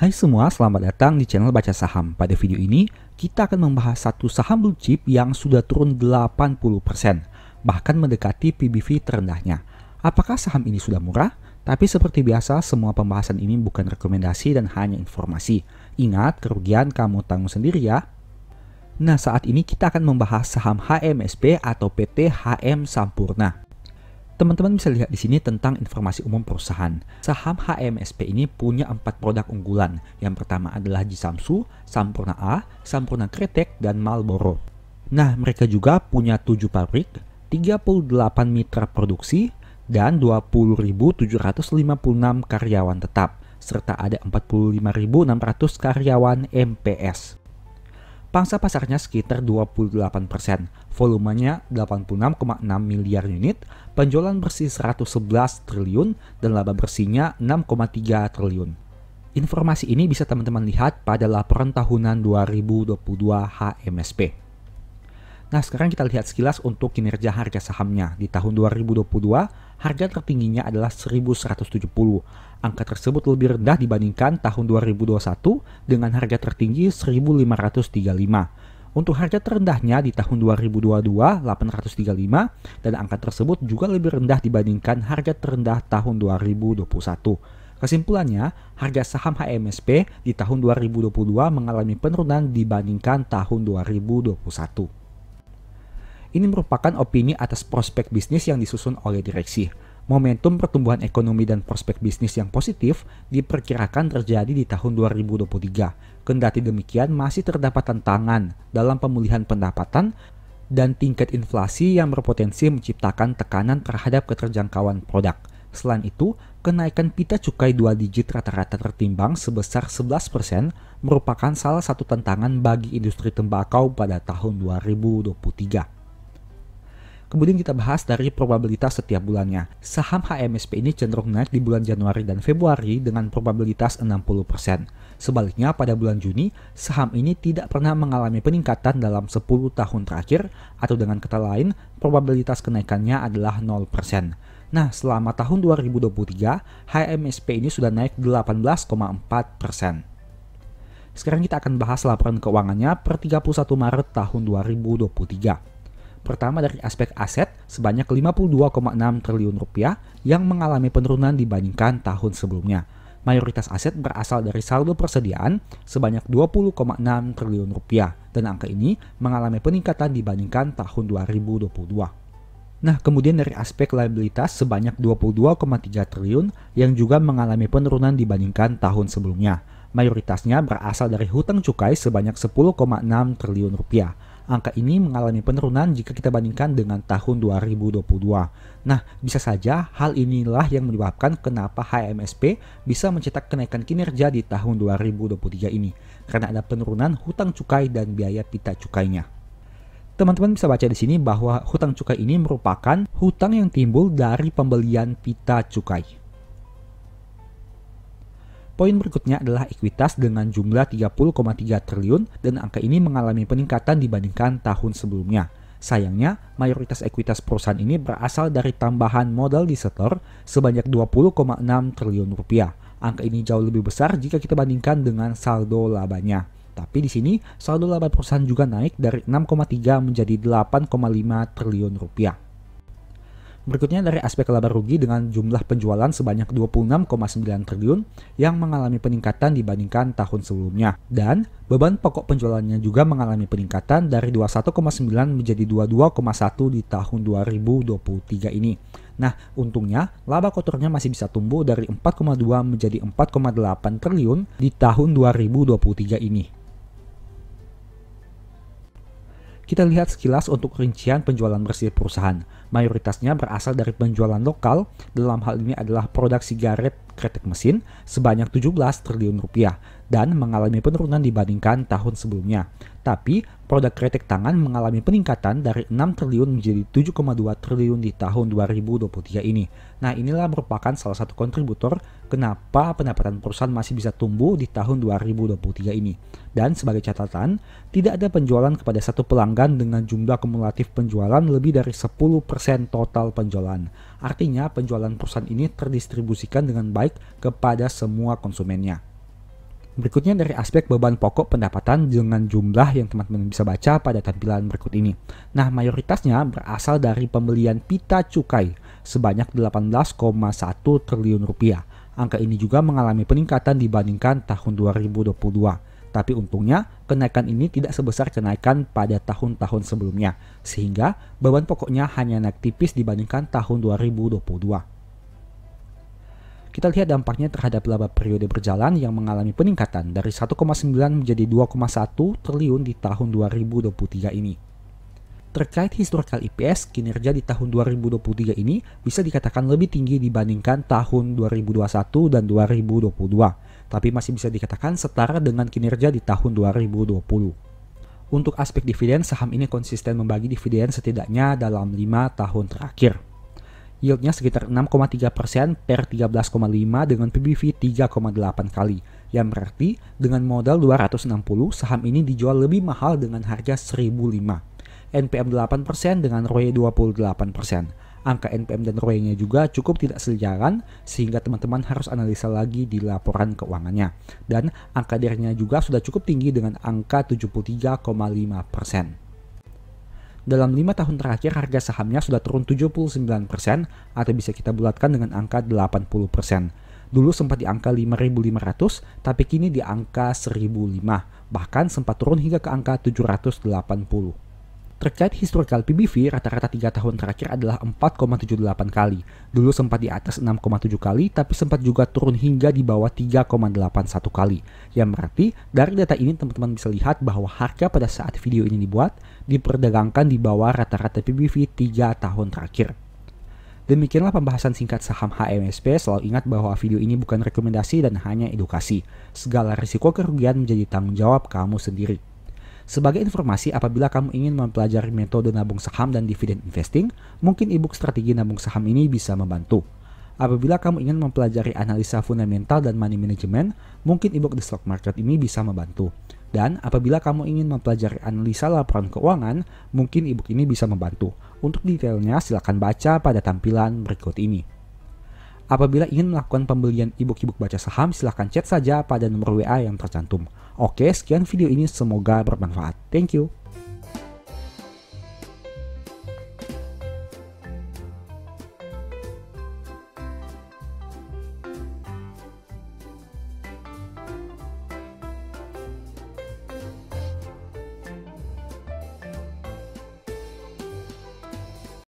Hai semua, selamat datang di channel Baca Saham. Pada video ini, kita akan membahas satu saham blue chip yang sudah turun 80%, bahkan mendekati PBV terendahnya. Apakah saham ini sudah murah? Tapi seperti biasa, semua pembahasan ini bukan rekomendasi dan hanya informasi. Ingat, kerugian kamu tanggung sendiri ya. Nah, saat ini kita akan membahas saham HMSP atau PT HM Sampurna. Teman-teman bisa lihat di sini tentang informasi umum perusahaan. Saham HMSP ini punya 4 produk unggulan. Yang pertama adalah Jisamsu, Sampurna A, Sampurna Kretek, dan Marlboro. Nah, mereka juga punya 7 pabrik, 38 mitra produksi, dan 20.756 karyawan tetap, serta ada 45.600 karyawan MPS. Pangsa pasarnya sekitar 28%, volumenya 86,6 miliar unit, penjualan bersih 111 triliun, dan laba bersihnya 6,3 triliun. Informasi ini bisa teman-teman lihat pada laporan tahunan 2022 HMSP. Nah, sekarang kita lihat sekilas untuk kinerja harga sahamnya. Di tahun 2022, harga tertingginya adalah 1.170. Angka tersebut lebih rendah dibandingkan tahun 2021 dengan harga tertinggi 1.535. Untuk harga terendahnya di tahun 2022, 835, dan angka tersebut juga lebih rendah dibandingkan harga terendah tahun 2021. Kesimpulannya, harga saham HMSP di tahun 2022 mengalami penurunan dibandingkan tahun 2021. Ini merupakan opini atas prospek bisnis yang disusun oleh direksi. Momentum pertumbuhan ekonomi dan prospek bisnis yang positif diperkirakan terjadi di tahun 2023. Kendati demikian, masih terdapat tantangan dalam pemulihan pendapatan dan tingkat inflasi yang berpotensi menciptakan tekanan terhadap keterjangkauan produk. Selain itu, kenaikan pita cukai 2 digit rata-rata tertimbang sebesar 11% merupakan salah satu tantangan bagi industri tembakau pada tahun 2023. Kemudian kita bahas dari probabilitas setiap bulannya. Saham HMSP ini cenderung naik di bulan Januari dan Februari dengan probabilitas 60%. Sebaliknya pada bulan Juni, saham ini tidak pernah mengalami peningkatan dalam 10 tahun terakhir, atau dengan kata lain, probabilitas kenaikannya adalah 0%. Nah, selama tahun 2023, HMSP ini sudah naik 18,4%. Sekarang kita akan bahas laporan keuangannya per 31 Maret tahun 2023. Pertama, dari aspek aset sebanyak 52,6 triliun rupiah yang mengalami penurunan dibandingkan tahun sebelumnya. Mayoritas aset berasal dari saldo persediaan sebanyak 20,6 triliun rupiah dan angka ini mengalami peningkatan dibandingkan tahun 2022. Nah, kemudian dari aspek liabilitas sebanyak 22,3 triliun yang juga mengalami penurunan dibandingkan tahun sebelumnya. Mayoritasnya berasal dari hutang cukai sebanyak 10,6 triliun rupiah. Angka ini mengalami penurunan jika kita bandingkan dengan tahun 2022. Nah, bisa saja hal inilah yang menyebabkan kenapa HMSP bisa mencetak kenaikan kinerja di tahun 2023 ini, karena ada penurunan hutang cukai dan biaya pita cukainya. Teman-teman bisa baca di sini bahwa hutang cukai ini merupakan hutang yang timbul dari pembelian pita cukai. Poin berikutnya adalah ekuitas dengan jumlah 30,3 triliun dan angka ini mengalami peningkatan dibandingkan tahun sebelumnya. Sayangnya, mayoritas ekuitas perusahaan ini berasal dari tambahan modal disetor sebanyak 20,6 triliun rupiah. Angka ini jauh lebih besar jika kita bandingkan dengan saldo labanya. Tapi di sini, saldo laba perusahaan juga naik dari 6,3 menjadi 8,5 triliun rupiah. Berikutnya dari aspek laba rugi dengan jumlah penjualan sebanyak 26,9 triliun yang mengalami peningkatan dibandingkan tahun sebelumnya. Dan beban pokok penjualannya juga mengalami peningkatan dari 21,9 menjadi 22,1 di tahun 2023 ini. Nah, untungnya laba kotornya masih bisa tumbuh dari 4,2 menjadi 4,8 triliun di tahun 2023 ini. Kita lihat sekilas untuk rincian penjualan bersih perusahaan. Mayoritasnya berasal dari penjualan lokal, dalam hal ini adalah produk sigaret kretek mesin sebanyak 17 triliun rupiah dan mengalami penurunan dibandingkan tahun sebelumnya. Tapi, produk kretek tangan mengalami peningkatan dari 6 triliun menjadi 7,2 triliun di tahun 2023 ini. Nah, inilah merupakan salah satu kontributor kenapa pendapatan perusahaan masih bisa tumbuh di tahun 2023 ini. Dan sebagai catatan, tidak ada penjualan kepada satu pelanggan dengan jumlah kumulatif penjualan lebih dari 10% total penjualan. Artinya, penjualan perusahaan ini terdistribusikan dengan baik kepada semua konsumennya. Berikutnya dari aspek beban pokok pendapatan dengan jumlah yang teman-teman bisa baca pada tampilan berikut ini. Nah, mayoritasnya berasal dari pembelian pita cukai sebanyak 18,1 triliun rupiah. Angka ini juga mengalami peningkatan dibandingkan tahun 2022. Tapi untungnya, kenaikan ini tidak sebesar kenaikan pada tahun-tahun sebelumnya, sehingga beban pokoknya hanya naik tipis dibandingkan tahun 2022. Kita lihat dampaknya terhadap laba periode berjalan yang mengalami peningkatan dari 1,9 menjadi 2,1 triliun di tahun 2023 ini. Terkait historical EPS, kinerja di tahun 2023 ini bisa dikatakan lebih tinggi dibandingkan tahun 2021 dan 2022, tapi masih bisa dikatakan setara dengan kinerja di tahun 2020. Untuk aspek dividen, saham ini konsisten membagi dividen setidaknya dalam 5 tahun terakhir. Yieldnya sekitar 6,3% per 13,5 dengan PBV 3,8 kali. Yang berarti dengan modal 260 saham ini dijual lebih mahal dengan harga 1.005. NPM 8% dengan ROE 28%. Angka NPM dan ROE-nya juga cukup tidak sejalan sehingga teman-teman harus analisa lagi di laporan keuangannya. Dan angka DER-nya juga sudah cukup tinggi dengan angka 73,5%. Dalam 5 tahun terakhir harga sahamnya sudah turun 79% atau bisa kita bulatkan dengan angka 80%. Dulu sempat di angka 5.500 tapi kini di angka 1.005, bahkan sempat turun hingga ke angka 780. Terkait historical PBV, rata-rata 3 tahun terakhir adalah 4,78 kali. Dulu sempat di atas 6,7 kali, tapi sempat juga turun hingga di bawah 3,81 kali. Yang berarti, dari data ini teman-teman bisa lihat bahwa harga pada saat video ini dibuat, diperdagangkan di bawah rata-rata PBV 3 tahun terakhir. Demikianlah pembahasan singkat saham HMSP. Selalu ingat bahwa video ini bukan rekomendasi dan hanya edukasi. Segala risiko kerugian menjadi tanggung jawab kamu sendiri. Sebagai informasi, apabila kamu ingin mempelajari metode nabung saham dan dividen investing, mungkin ebook strategi nabung saham ini bisa membantu. Apabila kamu ingin mempelajari analisa fundamental dan money management, mungkin ebook The Stock Market ini bisa membantu. Dan apabila kamu ingin mempelajari analisa laporan keuangan, mungkin ebook ini bisa membantu. Untuk detailnya silakan baca pada tampilan berikut ini. Apabila ingin melakukan pembelian ebook baca saham, silahkan chat saja pada nomor WA yang tercantum. Oke, sekian video ini, semoga bermanfaat. Thank you.